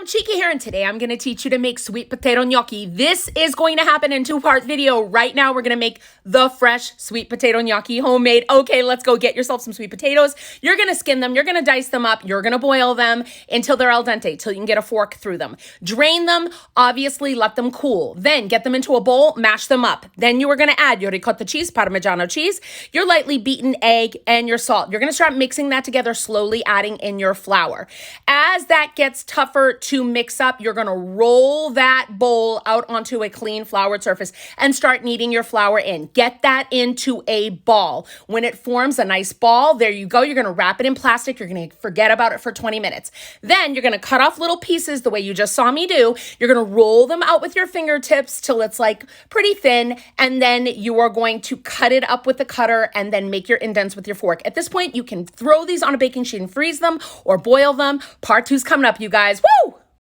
Chica here, and today I'm going to teach you to make sweet potato gnocchi. This is going to happen in two-part video. Right now, we're going to make the fresh sweet potato gnocchi, homemade. Okay, let's go get yourself some sweet potatoes. You're going to skin them. You're going to dice them up. You're going to boil them until they're al dente, till you can get a fork through them. Drain them. Obviously, let them cool. Then get them into a bowl, mash them up. Then you are going to add your ricotta cheese, Parmigiano cheese, your lightly beaten egg, and your salt. You're going to start mixing that together, slowly adding in your flour. As that gets tougher to mix up, you're going to roll that bowl out onto a clean floured surface and start kneading your flour in. Get that into a ball. When it forms a nice ball, there you go. You're going to wrap it in plastic. You're going to forget about it for 20 minutes. Then you're going to cut off little pieces the way you just saw me do. You're going to roll them out with your fingertips till it's like pretty thin, and then you are going to cut it up with the cutter and then make your indents with your fork. At this point, you can throw these on a baking sheet and freeze them or boil them. Part two's coming up, you guys. Woo!